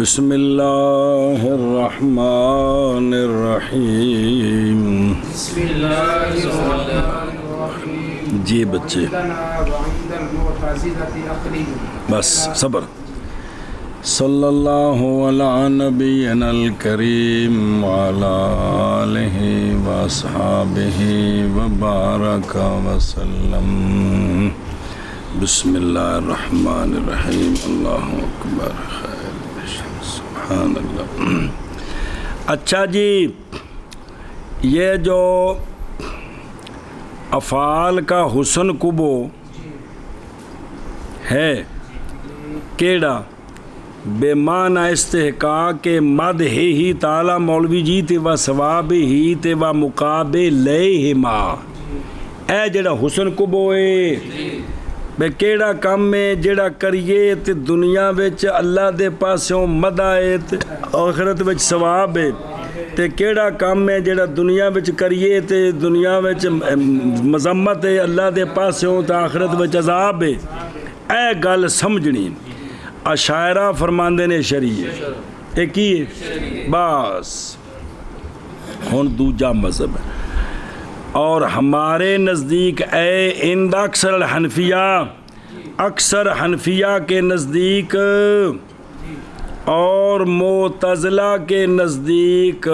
بسم اللہ الرحمن الرحیم۔ بسم اللہ الرحمن الرحیم۔ جی بچے بس صبر۔ صلی اللہ علی نبینا الکریم وعلی آلہ واصحابہ وبارک وسلم۔ بسم اللہ الرحمن الرحیم۔ اللہ اکبر۔ سبحان اللہ۔ اچھا جی، یہ جو افعال کا حسن کبو ہے کیڑا بے معنی استحقاق کے مد ہی تعالی مولوی جی تے و ثواب ہی تے و مقابلہ ما، اے جڑا حسن کبو ہے بے کیڑا کام ہے جڑا کریے تے دنیا وچ اللہ دے پاسوں مدح ہے تے آخرت وچ ثواب ہے، تے کیڑا کام ہے جڑا دنیا وچ کریے تے دنیا وچ مذمت ہے اللہ دے پاسوں تے آخرت وچ عذاب ہے۔ اے گل سمجھنی اشاعرہ فرماندے نے شریعہ اے کی ہے بس۔ ہن دوجا مذہب ہے اور ہمارے نزدیک عند اکثر الحنفیہ، اکثر حنفیہ کے نزدیک اور معتزلہ کے نزدیک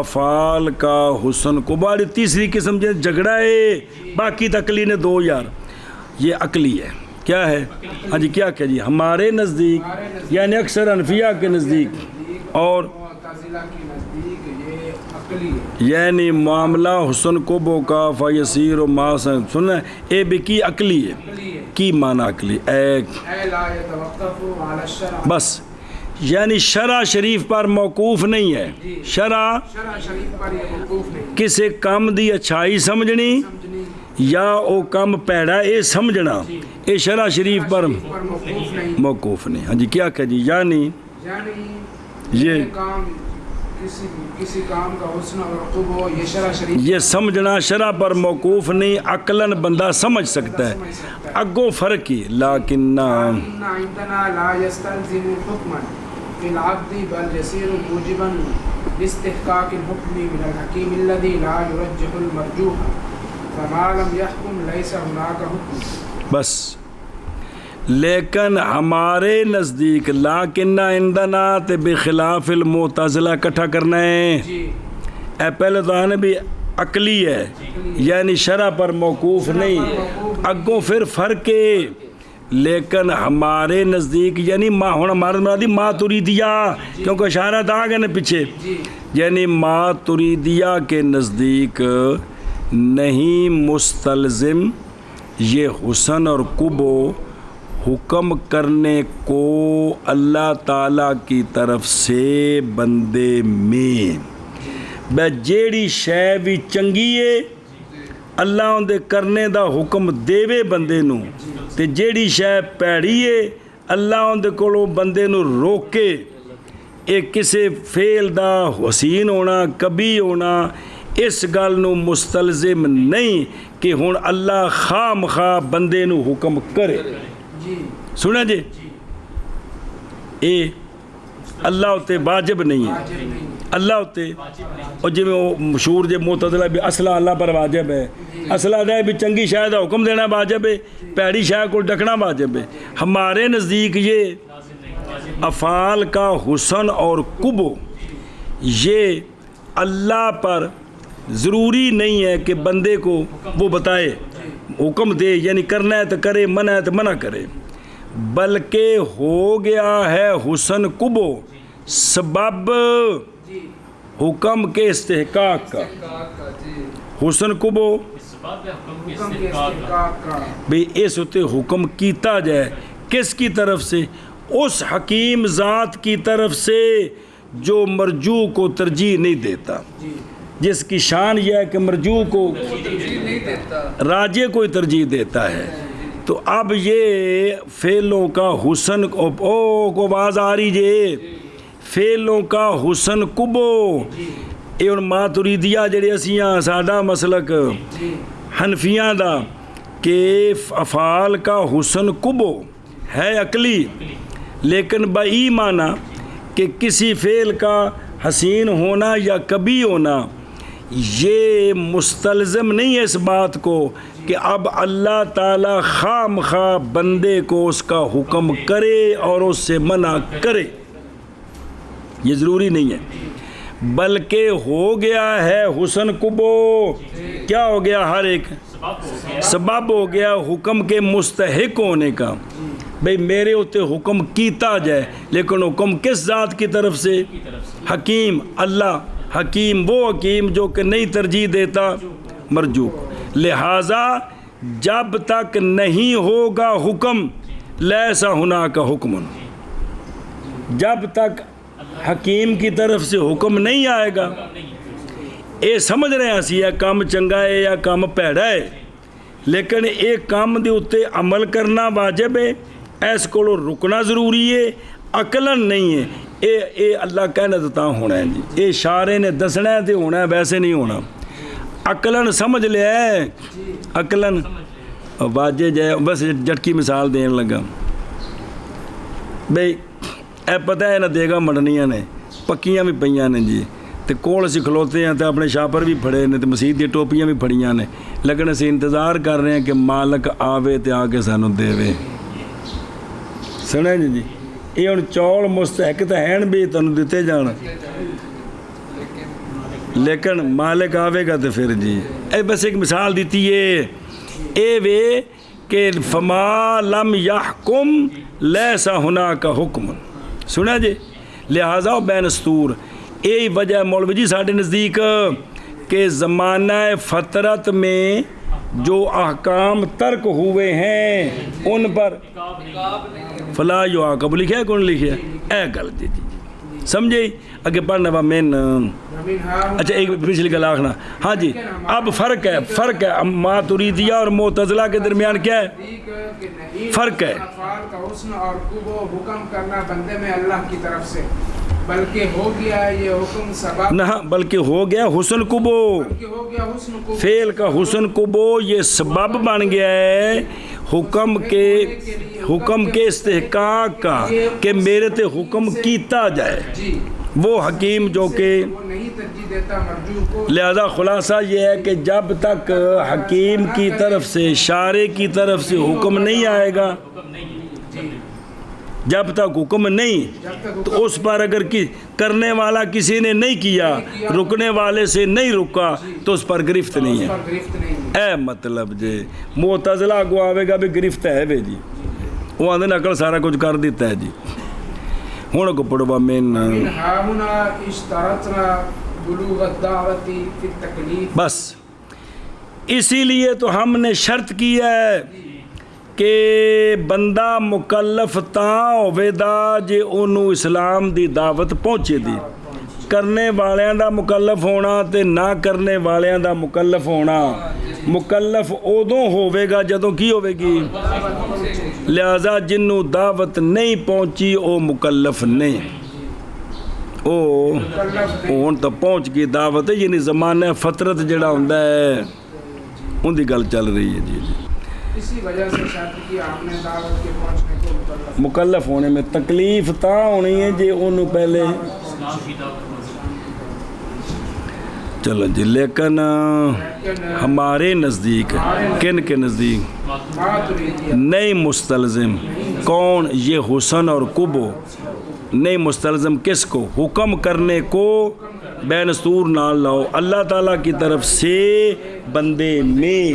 افعال کا حسن کو بڑی تیسری قسم جو جھگڑا ہے، باقی عقلی نے دو یار، یہ عقلی ہے۔ کیا ہے؟ ہاں جی کیا جی ہمارے نزدیک یعنی اکثر حنفیہ کے نزدیک اور یعنی معاملہ حسن کو بوکا فیسیر و ماسن سننا اے بھی کی عقلی ہے۔ کی معنی عقلی بس، یعنی شرع شریف پر موقوف نہیں ہے۔ شرع کسی کام دی اچھائی سمجھنی یا او کام پیڑا اے سمجھنا، اے شرع شریف پر موقوف نہیں۔ ہاں جی کیا کہ جی یعنی یہ کسی کام کا حسن اور قبو یہ شرع شریف یہ سمجھنا شرع پر موقوف نہیں، عقلاً بندہ سمجھ سکتا ہے۔ اگوں فرق ہی لیکن عندنا لا يستلزم حکما فی العبد بل يصير موجبا لاستحقاق الحکم من الحکیم الذي لا يرجح المرجوح فما لم يحكم ليس هناك حکم۔ بس لیکن ہمارے نزدیک لیکن عندنا تے بخلاف المعتزلہ کٹھا کرنا ہے۔ اے پہلے تو آنے بھی عقلی ہے یعنی شرع پر موقوف نہیں، اگوں پھر فرق ہے۔ لیکن ہمارے نزدیک یعنی ما ہونا ہمارے مرادی ماتریدیہ، کیونکہ اشارہ تھا آگے نا پیچھے، یعنی ماتریدیہ کے نزدیک نہیں مستلزم یہ حسن اور قبو حکم کرنے کو اللہ تعالیٰ کی طرف سے بندے میں بے جیڑی شے بھی چنگی ہے اللہ اندے کرنے دا حکم دے بندے نو، تے جیڑی شے پیڑی ہے اللہ اندے کولو بندے نو روکے۔ ایک کسے فعل دا حسین ہونا کبھی ہونا اس گل نو مستلزم نہیں کہ ہن اللہ خواہ مخواہ بندے نو حکم کرے۔ سنا جی اے اللہ ہوتے واجب نہیں ہے، اللہ ہوتے اور جی میں مشہور جی معتزلہ بھی اصلہ اللہ پر واجب ہے، اصلہ دے بھی چنگی شاید حکم دینا واجب ہے، پیڑی شاید کو ڈکنا واجب ہے۔ ہمارے نزدیک یہ افعال کا حسن اور قبو یہ اللہ پر ضروری نہیں ہے کہ بندے کو وہ بتائے حکم دے، یعنی کرنا ہے تو کرے، منع ہے تو منع کرے، بلکہ ہو گیا ہے حسن قبو سبب حکم کے استحقاق کا۔ حسن قبو بھی اس ہوتے حکم کیتا جائے کس کی طرف سے؟ اس حکیم ذات کی طرف سے جو مرجو کو ترجیح نہیں دیتا، جس کی شان یہ ہے کہ مرجو کو راجے کو ترجیح دیتا ہے۔ تو اب یہ فعلوں کا حسن کو آواز آ رہی جے فعلوں کا حسن کبو یہ ہن ماتریدیہ جڑے اسیاں ساڈا مسلک حنفیاں دا کہ افعال کا حسن کبو ہے عقلی، لیکن بئی معنی کہ کسی فعل کا حسین ہونا یا کبھی ہونا یہ مستلزم نہیں ہے اس بات کو کہ اب اللہ تعالیٰ خواہ مخواہ بندے کو اس کا حکم کرے اور اس سے منع کرے، یہ ضروری نہیں ہے، بلکہ ہو گیا ہے حسن قبو، کیا ہو گیا؟ ہر ایک سبب ہو گیا حکم کے مستحق ہونے کا، بھئی میرے ہوتے حکم کیتا جائے، لیکن حکم کس ذات کی طرف سے؟ حکیم اللہ، حکیم وہ حکیم جو کہ نہیں ترجیح دیتا مرجو، لہٰذا جب تک نہیں ہوگا حکم لیسا ہونا کا حکم، جب تک حکیم کی طرف سے حکم نہیں آئے گا، یہ سمجھ رہے ہیں اسی یہ کام چنگا ہے یا کام پیڑا ہے، لیکن ایک کام دے اتے عمل کرنا واجب ہے، ایس کو رکنا ضروری ہے، عقلاً نہیں ہے، اے اللہ کہنا تو ہونا ہے جی، اے شارے نے دسنا ہے تو ہونا ہے، ویسے نہیں ہونا، عقلاً سمجھ لیا ہے، عقلاً واجب جائے، بس جھٹکی مثال دین لگا، بھئی اے پتہ ہے نہ دے گا مڑنیاں نے پکیاں بھی پئیاں نے جی، تے کول اسی کھلوتے ہیں تے اپنے شاپر بھی پھڑے نے تے مسجد دی ٹوپیاں بھی پھڑیاں نے، لیکن اسی انتظار کر رہے ہیں کہ مالک آوے تے آ کے سانو دے وے، سنے جی یہ ہن چول مستحق تے ہیں بھی تانوں دتے جان، لیکن مالک آوے گا تے پھر جی اے بس ایک مثال دیتی ہے، اے وے کہ فما لم یحکم لیسا ہناک حکم، سنا جی، لہٰذا بین استور، یہی وجہ مولوی جی ساڑھے نزدیک کہ زمانہ فطرت میں جو احکام ترک ہوئے ہیں ان پر فلا یعاقب لکھا ہے، کون لکھا ہے؟ اے گل جی سمجھے اگے پڑھنا با من، اچھا ایک پچھلی گل آخنا، ہاں جی اب فرق ہے ماتریدیہ اور معتزلہ کے درمیان کیا ہے؟ فرق ہے، افعال کا حسن اور قبو حکم کرنا بندے میں اللہ کی طرف سے، بلکہ ہو گیا یہ حکم سبب، نہ بلکہ ہو گیا حسن قبو، ہو گیا حسن قبو، فعل کا حسن قبو یہ سبب بن گیا ہے حکم کے استحقاق کا کہ میرے تے حکم کیتا جائے، وہ حکیم جو کہ نہیں ترجیح دیتا مرجو کو، لہذا خلاصہ یہ ہے کہ جب تک حکیم کی طرف سے شارع کی طرف سے حکم نہیں آئے گا، جب تک حکم نہیں تو اس پر اگر کرنے والا کسی نے نہیں کیا، رکنے والے سے نہیں رکا تو اس پر گرفت نہیں ہے، اے مطلب جی معتزلہ کو آوے گا بھی گرفت ہے بے جی، وہ آدھے نقل سارا کچھ کر دیتا ہے جی، ہوں کو پڑھوا من ہاہنا اشترطنا بلوغ الدعوت فی التکلیف، بس اسی لیے تو ہم نے شرط کی ہے کہ بندہ مکلف تاں ہوے دا جے انہوں اسلام دی دعوت پہنچے دی، کرنے والیاں دا مکلف ہونا تے نہ کرنے والیاں دا مکلف ہونا، مکلف ادوں ہوے گا جدوں کی ہوے گی، لہذا جنوں دعوت نہیں پہنچی او مکلف نہیں، او ہن تو پہنچ گئی دعوت، یعنی زمانہ فطرت جڑا ہوندا ہے ان دی گل چل رہی ہے جی، اسی وجہ سے شرط کی آپ نے دعوت کے پہنچنے کو مکلف ہونے میں تکلیف تاں ہونی ہے جی انہوں پہلے، چلو جی لیکن ہمارے نزدیک کن کے نزدیک نہیں مستلزم، کون؟ یہ حسن اور قبو نہیں مستلزم کس کو؟ حکم کرنے کو بین سور نہ لاؤ اللہ تعالیٰ کی طرف سے بندے میں،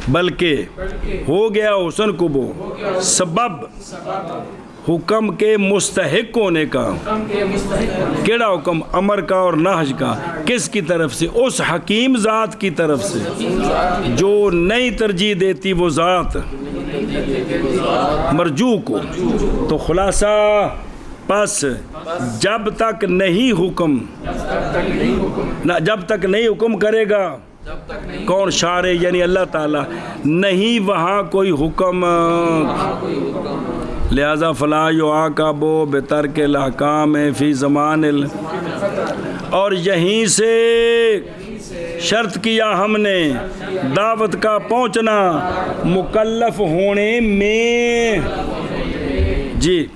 بلکہ ہو گیا حسن قبو سبب حکم کے مستحق ہونے کا، کیڑا حکم؟ امر کا اور نہج کا، کس کی طرف سے؟ اس حکیم ذات کی طرف سے جو نہیں ترجیح دیتی وہ ذات مرجو کو، تو خلاصہ پس جب تک نہیں حکم جب تک نہیں حکم کرے گا کون؟ شارع یعنی اللہ تعالیٰ، نہیں وہاں کوئی حکم، لہذا فلا یعاقب بترک الاحکام فی زمان اور یہیں سے شرط کیا ہم نے دعوت کا پہنچنا مکلف ہونے میں جی،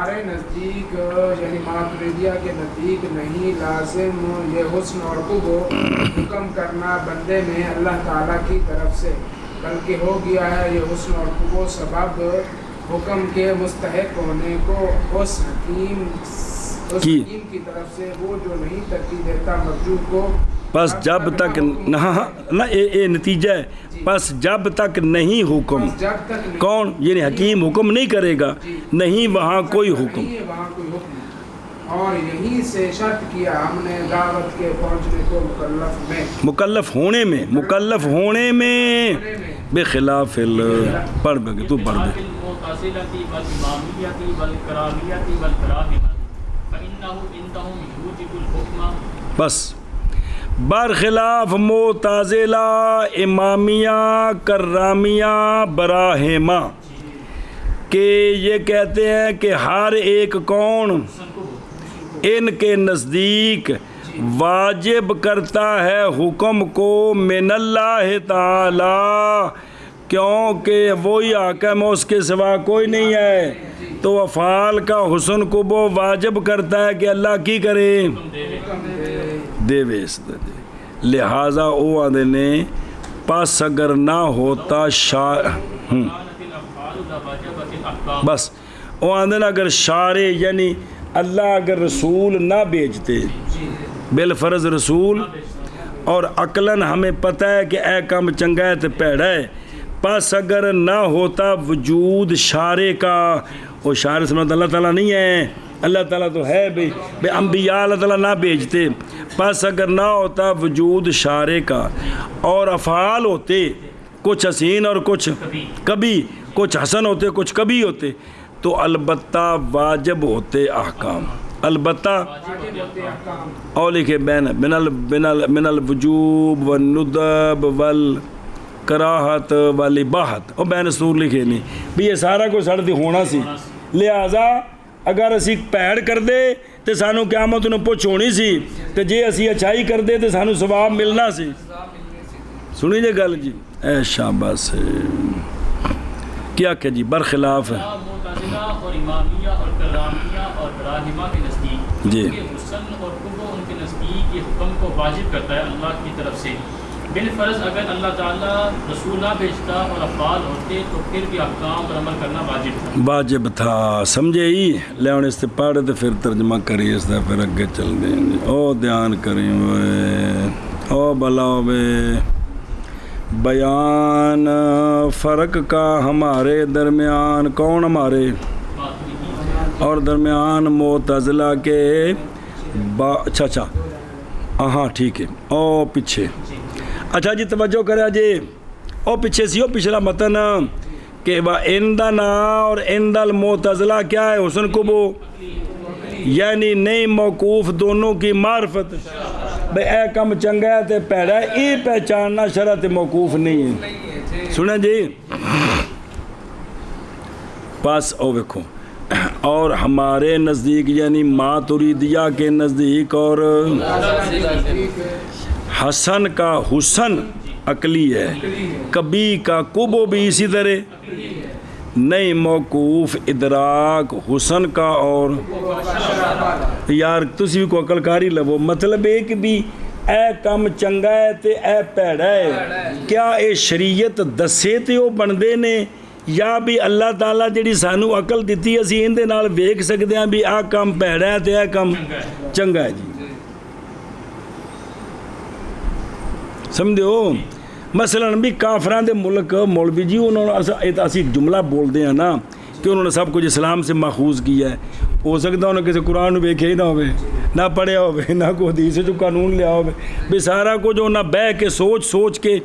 ہمارے نزدیک یعنی ماتریدیہ کے نزدیک نہیں لازم یہ حسن اور خوب حکم کرنا بندے میں اللہ تعالیٰ کی طرف سے، بلکہ ہو گیا ہے یہ حسن اور خوب سبب حکم کے مستحق ہونے کو اس حکیم کی طرف سے، وہ جو نہیں ترتیب دیتا مرجو کو۔ بس جب تک نہ اے نتیجہ ہے، بس جب تک نہیں حکم، کون یعنی حکیم حکم نہیں کرے گا، نہیں وہاں کوئی حکم۔ اور یہیں سے شرط کیا ہم نے دعوت کے پہنچنے کو مکلف ہونے میں بخلاف پڑھ بگے تو پڑھ دے۔ بس برخلاف معتزلہ، امامیہ، کرامیہ، براہمہ کہ یہ کہتے ہیں کہ ہر ایک کون ان کے نزدیک واجب کرتا ہے حکم کو من اللہ تعالی، کیونکہ وہی حاکم ہے، اس کے سوا کوئی نہیں ہے، تو افعال کا حسن کو وہ واجب کرتا ہے کہ اللہ کی کرے دے ویس دے۔ لہٰذا او آدھے نے پس اگر نہ ہوتا بس او آدھے نا اگر شارع یعنی اللہ اگر رسول نہ بھیجتے، بالفرض رسول، اور عقلاً ہمیں پتہ ہے کہ اے کام چنگا ہے تو پیڑا ہے، پس اگر نہ ہوتا وجود شارع کا، وہ شارع سمجھتا اللہ تعالیٰ نہیں ہے، اللہ تعالیٰ تو ہے بے انبیاء اللہ تعالیٰ نہ بھیجتے، پس اگر نہ ہوتا وجود شارع کا اور افعال ہوتے کچھ حسین اور کچھ کبھی، کچھ حسن ہوتے کچھ کبھی ہوتے، تو البتہ واجب ہوتے احکام، البتہ اور لکھے من الوجوب والندب والکراہت والاباحت، اور بین سور لکھے نہیں بھی یہ سارا کوئی سڑ دی ہونا سی، لہٰذا اگر اسی پیڑ کر دے تو سانو قیامت انہوں پوچھ ہونی سی، تو جے اسی اچھائی کر دے تو سانو ثواب ملنا سی۔ سنی جے گل جی، اے شاباش کیا کہ جی برخلاف ہے معتزلہ اور امامیہ اور کرامیہ اور براہمہ کے نزدیک جی حسن اور قبو ان کے نزدیک یہ حکم کو واجب کرتا ہے اللہ کی طرف سے، بالفرض اگر اللہ تعالیٰ رسول نہ بھیجتا اور افعال ہوتے تو پھر بھی احکام پر عمل کرنا واجب تھا، سمجھے ہی لے ہوں اس سے پڑھ تو پھر ترجمہ کریے، اس دا پھر اگے چل دیں گے۔ او دھیان کریں وے، او بلا بے بیان فرق کا ہمارے درمیان، کون ہمارے اور درمیان معتزلہ کے اچھا ہاں ٹھیک ہے، او پیچھے اچھا جی توجہ کرے جی، او پیچھے سی او پچھلا متن کہ عندنا اور عند المعتزلہ کیا ہے حسن قبو، یعنی نئی موقوف دونوں کی معرفت، بھئی اے کم چنگا ہے تے پیڑا ہے، ای پہچاننا شرط موقوف نہیں ہے۔ سنیں جی پاس او ویکھو، اور ہمارے نزدیک یعنی ماتریدیہ کے نزدیک اور حسن کا حسن عقلی ہے، کبھی کا قبو بھی اسی طرح، نئی موقوف ادراک حسن کا، اور یار تسی بھی کو عقل کاری لبو، مطلب ایک بھی اے کم چنگا ہے تے اے پیڑا ہے، کیا اے شریعت دسے تے وہ بندے نے، یا بھی اللہ تعالیٰ جڑی سانو عقل دیتی اسی اندے نال ویکھ سکتے ہیں بھی آ کم پیڑا ہے تے اے کم چنگا ہے جی، سمجھو مثلاً بھی کافران دے ملک مولوی جی انہوں نے اسی جملہ بول دے ہیں نا کہ انہوں نے سب کچھ اسلام سے ماخوذ کیا ہے، ہو سکتا انہوں نے کسی قرآن ویکھے ہی نہ ہوئے، نہ پڑھیا ہوئے، نہ کوئی حدیث جو قانون لیا ہوئے، بھی سارا کچھ انہوں نے بہ کے سوچ کے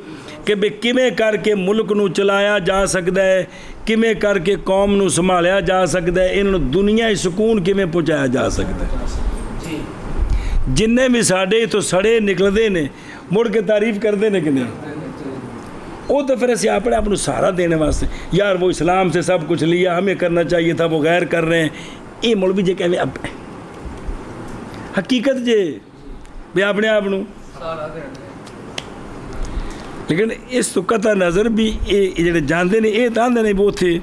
کہ بے کمیں کر کے ملک نو چلایا جا سکتا ہے، کمیں کر کے قوم نو سنبھالیا جا سکتا ہے، انہوں دنیا سکون کمیں پہنچایا جا سکتا ہے، جننے بھی ساڑے تو سڑے نکلدے نے مڑ کے تعریف کردے نے کہ نہیں، وہ تو پھر اسی اپنے آپ کو سہارا دینے واسطے، یار وہ اسلام سے سب کچھ لیا، ہمیں کرنا چاہیے تھا، وہ غیر کر رہے ہیں، یہ مولوی جی کہنے اب حقیقت جے بھی اپنے آپ نو، لیکن اس تو قطع نظر بھی یہ جڑے جاندے نے یہ تاندے نہیں وہ تھے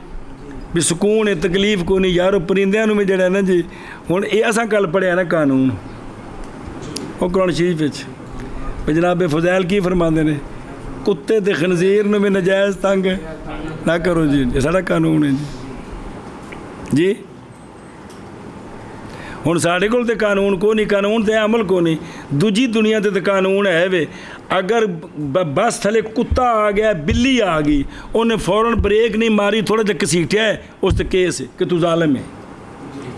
ਵੀ ਸਕੂਨ ਹੈ ਤਕਲੀਫ ਕੋਈ ਨਹੀਂ ਯਾਰ। ਉਹ ਪਰਿੰਦਿਆਂ ਨੂੰ ਵੀ ਜਿਹੜਾ ਨਾ ਜੀ ਹੁਣ ਇਹ ਅਸਾਂ ਕੱਲ ਪੜ੍ਹਿਆ ਨਾ ਕਾਨੂੰਨ ਉਹ ਕੁਰਾਨ ਸ਼ਰੀਫ ਵਿੱਚ ਵੀ ਜਨਾਬ ਫਜ਼ੈਲ ਕੀ ਫਰਮਾਉਂਦੇ ਨੇ, ਕੁੱਤੇ ਤੇ ਖਨਜ਼ੀਰ ਨੂੰ ਵੀ ਨਜਾਇਜ਼ ਤੰਗ ਨਾ ਕਰੋ ਜੀ, ਇਹ ਸਾਡਾ ਕਾਨੂੰਨ ਹੈ ਜੀ। ਹੁਣ ਸਾਡੇ ਕੋਲ ਤੇ ਕਾਨੂੰਨ ਕੋ ਨਹੀਂ, ਕਾਨੂੰਨ ਤੇ ਅਮਲ ਕੋ ਨਹੀਂ। ਦੂਜੀ ਦੁਨੀਆ ਤੇ ਕਾਨੂੰਨ ਹੈ ਵੇ, ਅਗਰ ਬੱਸ ਥੱਲੇ ਕੁੱਤਾ ਆ ਗਿਆ ਬਿੱਲੀ ਆ ਗਈ ਉਹਨੇ ਫੌਰਨ ਬ੍ਰੇਕ ਨਹੀਂ ਮਾਰੀ ਥੋੜਾ ਜਿਹਾ ਘਸੀਟਿਆ ਉਸ ਤੇ ਕੇਸ ਕਿ ਤੂੰ ਜ਼ਾਲਮ ਹੈ,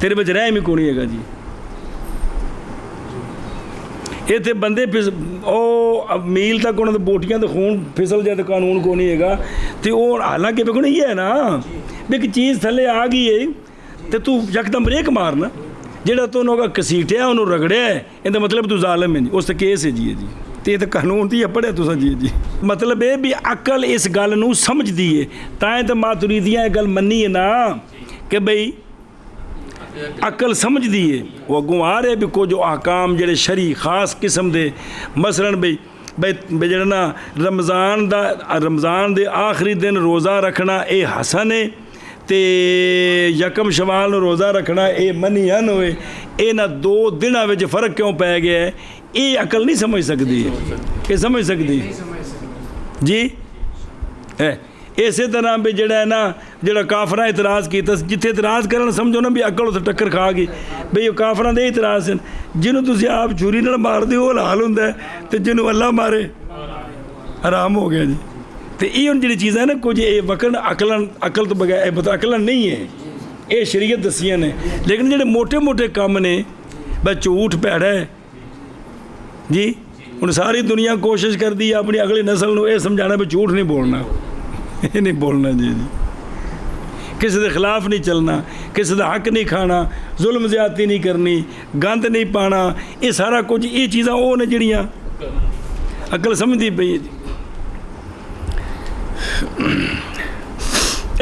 ਤੇਰੇ ਵਿੱਚ ਰਹਿਮ ਹੀ ਕੋਈ ਨਹੀਂ ਹੈਗਾ ਜੀ। ਇੱਥੇ ਬੰਦੇ ਉਹ ਮੀਲ ਤੱਕ ਉਹਨਾਂ ਦੇ ਬੋਟੀਆਂ ਦੇ ਖੂਨ ਫਿਸਲ ਜਾਏ ਤਾਂ ਕਾਨੂੰਨ ਕੋ ਨਹੀਂ ਹੈਗਾ। ਤੇ ਉਹ ਹਾਲਾਂਕਿ ਵੇਖੋ ਨਾ ਇਹ ਹੈ ਨਾ ਵੀ ਇੱਕ ਚੀਜ਼ ਥੱਲੇ ਆ ਗਈ ਹੈ ਤੇ ਤੂੰ ਯਕਦਮ ਬ੍ਰੇਕ ਮਾਰਨਾ, ਜਿਹੜਾ ਤੂੰ ਉਹਨੂੰ ਘਸੀਟਿਆ ਉਹਨੂੰ ਰਗੜਿਆ ਇਹਦਾ ਮਤਲਬ ਤੂੰ ਜ਼ਾਲਮ ਹੈ ਜੀ, ਉਸ ਤੇ ਕੇਸ ਹੈ ਜੀ। ਤੇ ਇਹ ਤਾਂ ਕਾਨੂੰਨ ਤੇ ਪੜ੍ਹਿਆ ਤੁਸੀਂ ਜੀ। ਮਤਲਬ ਇਹ ਵੀ ਅਕਲ ਇਸ ਗੱਲ ਨੂੰ ਸਮਝਦੀ ਹੈ, ਤਾਂ ਇਹ ਤਾਂ ਮਾਤੁਰੀਦੀਆਂ ਇਹ ਗੱਲ ਮੰਨੀ ਹੈ ਨਾ ਕਿ ਬਈ ਅਕਲ ਸਮਝਦੀ ਹੈ। ਉਹ ਅੱਗੋਂ ਆ ਰਹੇ ਵੀ ਕੁਝ ਅਹਕਾਮ ਜਿਹੜੇ ਸ਼ਰੀ ਖਾਸ ਕਿਸਮ ਦੇ, ਮਸਲਨ ਬਈ ਜਿਹੜਾ ਨਾ ਰਮਜ਼ਾਨ ਦੇ ਆਖਰੀ ਦਿਨ ਰੋਜ਼ਾ ਰੱਖਣਾ ਇਹ ਹਸਨ ਹੈ ਤੇ ਯਕਮ ਸ਼ਵਾਲ ਨੂੰ ਰੋਜ਼ਾ ਰੱਖਣਾ ਇਹ ਮਨੀਹਨ ਹੋਏ। ਇਹਨਾਂ 2 ਦਿਨਾਂ ਵਿੱਚ ਫਰਕ ਕਿਉਂ ਪੈ ਗਿਆ ਹੈ, ਇਹ ਅਕਲ ਨਹੀਂ ਸਮਝ ਸਕਦੀ। ਇਹ ਸਮਝ ਸਕਦੀ ਜੀ ਹੈ। ਇਸੇ ਤਰ੍ਹਾਂ ਵੀ ਜਿਹੜਾ ਹੈ ਨਾ ਜਿਹੜਾ ਕਾਫਰਾਂ ਇਤਰਾਜ਼ ਕੀਤਾ, ਜਿੱਥੇ ਇਤਰਾਜ਼ ਕਰਨ ਸਮਝੋ ਨਾ ਵੀ ਅਕਲ ਉੱਥੇ ਟੱਕਰ ਖਾ ਗਈ ਬਈ ਉਹ ਕਾਫਰਾਂ ਦੇ ਇਤਰਾਜ਼ ਹਨ। ਜਿਹਨੂੰ ਤੁਸੀਂ ਆਪ ਛੁਰੀ ਨਾਲ ਮਾਰਦੇ ਹੋ ਉਹ ਹਲਾਲ ਹੁੰਦਾ ਤੇ ਜਿਹਨੂੰ ਅੱਲਾ ਮਾਰੇ ਹਰਾਮ ਹੋ ਗਿਆ ਜੀ। ਤੇ ਇਹ ਹੁਣ ਜਿਹੜੀ ਚੀਜ਼ਾਂ ਨਾ ਕੁਝ ਇਹ ਵਕਨ ਅਕਲ ਤੋਂ ਬਗੈਰ ਇਹ ਪਤਾ ਅਕਲ ਨਹੀਂ ਹੈ, ਇਹ ਸ਼ਰੀਅਤ ਦਸੀਆਂ ਨੇ। ਲੇਕਿਨ ਜਿਹੜੇ ਮੋٹے ਕੰਮ ਨੇ ਬਸ ਝੂਠ ਭੈੜਾ ਹੈ ਜੀ। ਹੁਣ ਸਾਰੀ ਦੁਨੀਆ ਕੋਸ਼ਿਸ਼ ਕਰਦੀ ਹੈ ਆਪਣੀ ਅਗਲੀ ਨਸਲ ਨੂੰ ਇਹ ਸਮਝਾਉਣਾ ਵੀ ਝੂਠ ਨਹੀਂ ਬੋਲਣਾ, ਇਹ ਨਹੀਂ ਬੋਲਣਾ ਜੀ। ਕਿਸੇ ਦੇ ਖਿਲਾਫ ਨਹੀਂ ਚੱਲਣਾ, ਕਿਸੇ ਦਾ ਹੱਕ ਨਹੀਂ ਖਾਣਾ, ਜ਼ੁਲਮ ਜ਼ਿਆਦਤੀ ਨਹੀਂ ਕਰਨੀ, ਗੰਦ ਨਹੀਂ ਪਾਣਾ, ਇਹ ਸਾਰਾ ਕੁਝ ਇਹ ਚੀਜ਼ਾਂ ਉਹ ਨੇ ਜਿਹੜੀਆਂ ਅਕਲ ਸਮਝਦੀ ਪਈ ਹੈ ਜੀ।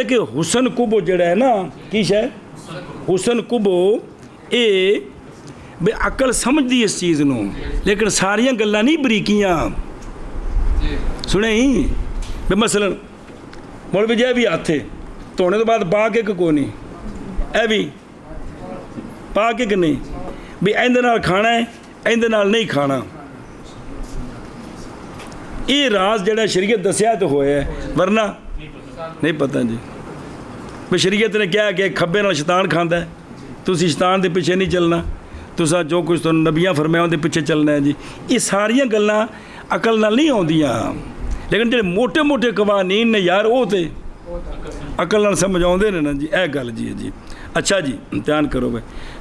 ਕਿ ਹੁਸਨ ਕੁਬੋ ਜਿਹੜਾ ਹੈ ਨਾ ਕੀ ਸ਼ੈ ਹੁਸਨ ਕੁਬੋ ਇਹ ਵੀ ਅਕਲ ਸਮਝਦੀ ਇਸ ਚੀਜ਼ ਨੂੰ, ਲੇਕਿਨ ਸਾਰੀਆਂ ਗੱਲਾਂ ਨਹੀਂ ਬਰੀਕੀਆਂ। ਸੁਣੇ ਹੀ ਵੀ ਮਸਲਨ ਮੌਲਵੀ ਜੀ ਵੀ ਹੱਥੇ ਧੋਣੇ ਤੋਂ ਬਾਅਦ ਪਾ ਕੇ ਕੋ ਨਹੀਂ, ਇਹ ਵੀ ਪਾ ਕੇ ਕਿ ਨਹੀਂ ਵੀ ਇਹਦੇ ਨਾਲ ਖਾਣਾ ਹੈ ਇਹਦੇ ਨਾਲ ਨਹੀਂ ਖਾਣਾ। ਇਹ ਰਾਜ਼ ਜਿਹੜਾ ਸ਼ਰੀਅਤ ਦੱਸਿਆ ਤਾਂ ਹੋਇਆ, ਵਰਨਾ ਨਹੀਂ ਪਤਾ ਜੀ। ਵੀ ਸ਼ਰੀਅਤ ਨੇ ਕਿਹਾ ਕਿ ਖੱਬੇ ਨਾਲ ਸ਼ੈਤਾਨ ਖਾਂਦਾ, ਤੁਸੀਂ ਸ਼ੈਤਾਨ ਦੇ ਪਿੱਛੇ ਨਹੀਂ ਚੱਲਣਾ, ਤੁਸੀਂ ਜੋ ਕੁਝ ਤੁਹਾਨੂੰ ਨਬੀਆਂ ਫਰਮਾਇਆ ਉਹਦੇ ਪਿੱਛੇ ਚੱਲਣਾ ਹੈ ਜੀ। ਇਹ ਸਾਰੀਆਂ ਗੱਲਾਂ ਅਕਲ ਨਾਲ ਨਹੀਂ ਆਉਂਦੀਆਂ, ਲੇਕਿਨ ਜਿਹੜੇ ਮੋٹے ਕਵਾਨੀਨ ਨੇ ਯਾਰ ਉਹ ਤੇ ਅਕਲ ਨਾਲ ਸਮਝ ਆਉਂਦੇ ਨੇ ਨਾ ਜੀ। ਇਹ ਗੱਲ ਜੀ ਹੈ ਜੀ। ਅੱਛਾ ਜੀ ਧਿਆਨ ਕਰੋ ਬਈ।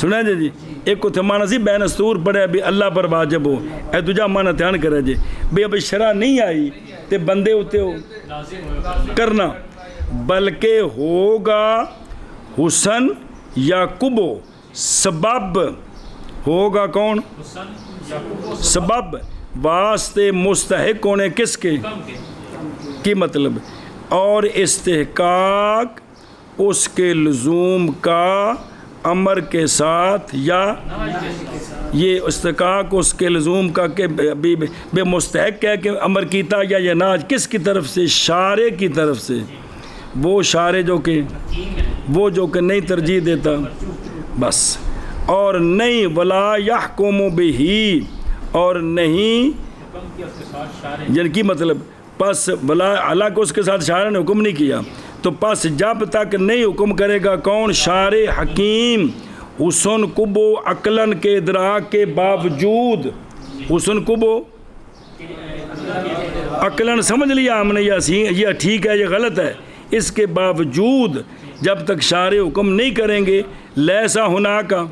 سنا جی ایک اتنے مانا سی بین استور پڑھے بھی اللہ پر واجب ہو، اے دوجا مانا دھیان کرے جی بھی اب شرع نہیں آئی تے بندے ہوتے ہو کرنا، بلکہ ہوگا حسن یا کبو سبب، ہوگا کون سبب واسطے مستحق ہونے کس کے کی مطلب، اور استحقاق اس کے لزوم کا امر کے ساتھ، یا یہ استحقاق اس کے لزوم کا کہ بے مستحق ہے کہ امر کیتا یا یہ ناج کس کی طرف سے، شارع کی طرف سے، وہ شارع جو کہ نہیں ترجیح دیتا بس، اور نہیں ولا یحکم بہی، اور نہیں جن کی مطلب پس بلا حالانکہ اس کے ساتھ شارع نے حکم نہیں کیا، تو پس جب تک نہیں حکم کرے گا کون شارع حکیم حسن کبو عقلن کے ادراک کے باوجود، حسن کبو عقلن سمجھ لیا ہم نے یہ ٹھیک ہے یہ غلط ہے، اس کے باوجود جب تک شارع حکم نہیں کریں گے لیسا ہونا کا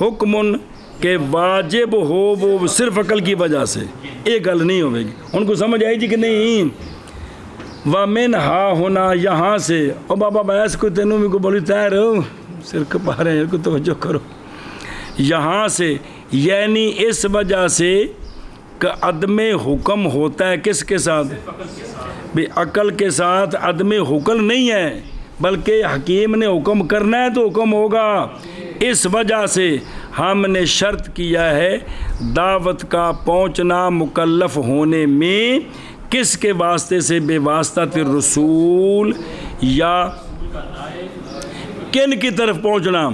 حکمن کہ واجب ہو وہ صرف عقل کی وجہ سے، ایک گل نہیں ہوئے گی۔ ان کو سمجھ آئی جی کہ نہیں؟ وَمِنْ ہا ہونا یہاں سے، او بابا بیس کو تینوں میں کو بولی تیر ہو سر کپا رہے ہیں کو توجہ کرو، یہاں سے یعنی اس وجہ سے کہ عدم حکم ہوتا ہے کس کے ساتھ بھی عقل کے ساتھ، عدم حکم نہیں ہے بلکہ حکیم نے حکم کرنا ہے تو حکم ہوگا، اس وجہ سے ہم نے شرط کیا ہے دعوت کا پہنچنا مکلف ہونے میں کس کے واسطے سے، بے واسطہ رسول، یا کن کی طرف پہنچنا،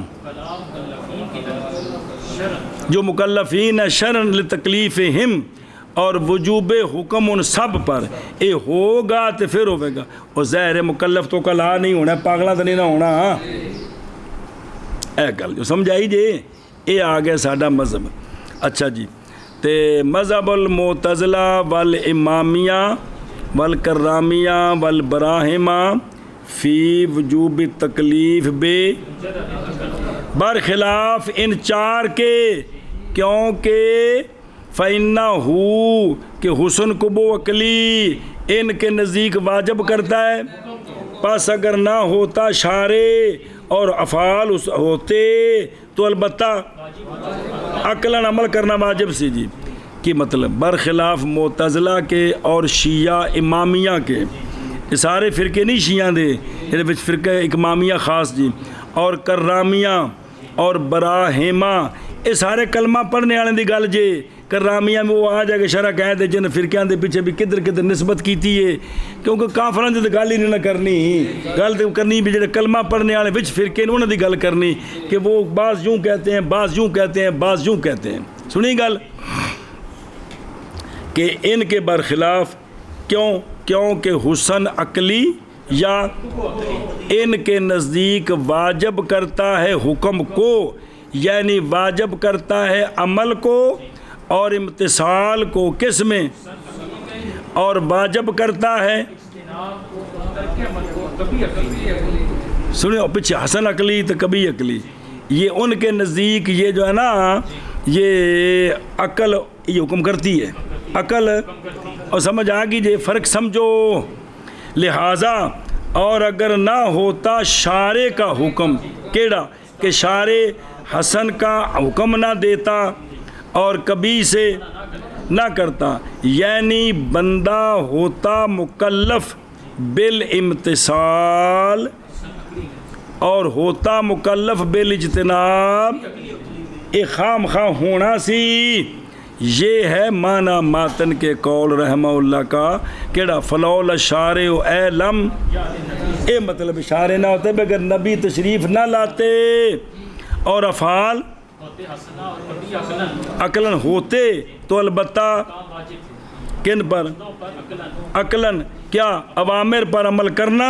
جو مکلفین ہے شرعن لتکلیفہم، اور وجوب حکم ان سب پر، اے ہوگا تو پھر ہوئے گا، اور ظاہر مکلف تو کلا نہیں ہونا، پاگلہ تو نہیں نہ ہونا، اے گل جو سمجھائی جی، اے آگے ساڈا مذہب۔ اچھا جی تے مذہب المعتزلہ والامامیہ والکرامیہ والبراہمہ فی وجوب تکلیف بے برخلاف ان چار کے، کیونکہ فَإِنَّهُ کہ حسن کبو عقلی ان کے نزدیک واجب کرتا ہے، پس اگر نہ ہوتا شارع اور افعال ہوتے تو البتہ عقلاً عمل کرنا واجب سی جی کی مطلب، برخلاف معتزلہ کے اور شیعہ امامیہ کے، یہ سارے فرقے نہیں شیعہ دے، یہ فرقہ امامیہ خاص جی، اور کرامیہ اور براہمہ، یہ سارے کلمہ پڑھنے والے دی گل جے، کرامیہ میں وہ آ جائے کہ شرع کہہ دے جن فرقیاں دے پیچھے بھی کدھر کدھر نسبت کیتی ہے، کیونکہ کافراں دی گل ہی نہیں کرنی، گل تو کرنی بھی جڑے کلمہ پڑھنے والے وچ فرقے نے انہاں دی گل کرنی کہ وہ بعض یوں کہتے ہیں، بعض یوں کہتے ہیں، بعض یوں کہتے ہیں، سنی گل کہ ان کے برخلاف، کیوں کہ حسن عقلی یا ان کے نزدیک واجب کرتا ہے حکم کو، یعنی واجب کرتا ہے عمل کو اور امتثال کو، کس میں، اور واجب کرتا ہے سنو پیچھے حسن عقلی تو کبھی عقلی، یہ ان کے نزدیک یہ جو ہے نا یہ عقل یہ حکم کرتی ہے، عقل، اور سمجھ آگی جی فرق سمجھو، لہٰذا اور اگر نہ ہوتا شارع کا حکم، کیڑا کہ شارع حسن کا حکم نہ دیتا اور کبھی سے نہ کرتا، یعنی بندہ ہوتا مکلف بالامتثال اور ہوتا مکلف بالاجتناب، ایک خام خواہ ہونا سی، یہ ہے معنی ماتن کے قول رحمہ اللہ کا، کیڑا فلول شارع علم، اے مطلب شارع نہ ہوتے بغیر نبی تشریف نہ لاتے، اور افعال عقلاً ہوتے تو البتہ کن پر، عقلاً کیا اوامر پر عمل کرنا،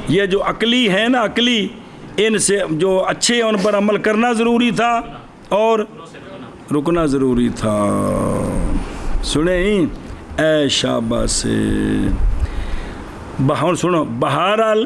یہ جو عقلی ہے نا عقلی، ان سے جو اچھے ہیں ان پر عمل کرنا ضروری تھا اور رکنا ضروری تھا، سنیں اے شاباش سے بہار سنو، بہرحال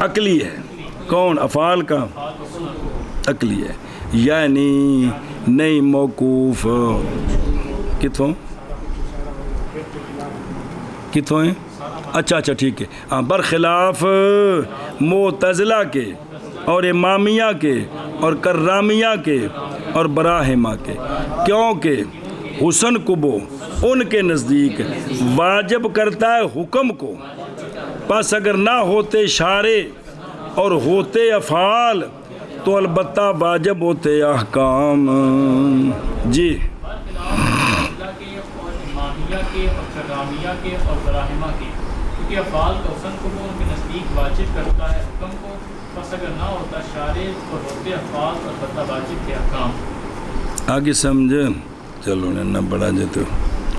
عقلی ہے. کون؟ افعال کا عقلی ہے. یعنی نہیں موقوف کتوں ہیں؟ اچھا ٹھیک ہے. ہاں برخلاف معتزلہ کے اور امامیہ کے اور کرامیہ کے اور براہمہ کے، کیونکہ حسن قبو ان کے نزدیک واجب کرتا ہے حکم کو، پس اگر نہ ہوتے اشارے اور ہوتے افعال تو البتہ واجب ہوتے احکام. جی کے اور کرامیہ کے اور براہمہ کے، کیونکہ افعال کا حسن کو ان کے نزدیک واجب کرتا ہے حکم کو، بس اگر نہ ہوتا شارع اور ہوتے افعال تو البتہ واجب کے احکام. آگے سمجھ. چلو نہ بڑھا جاتے ہو.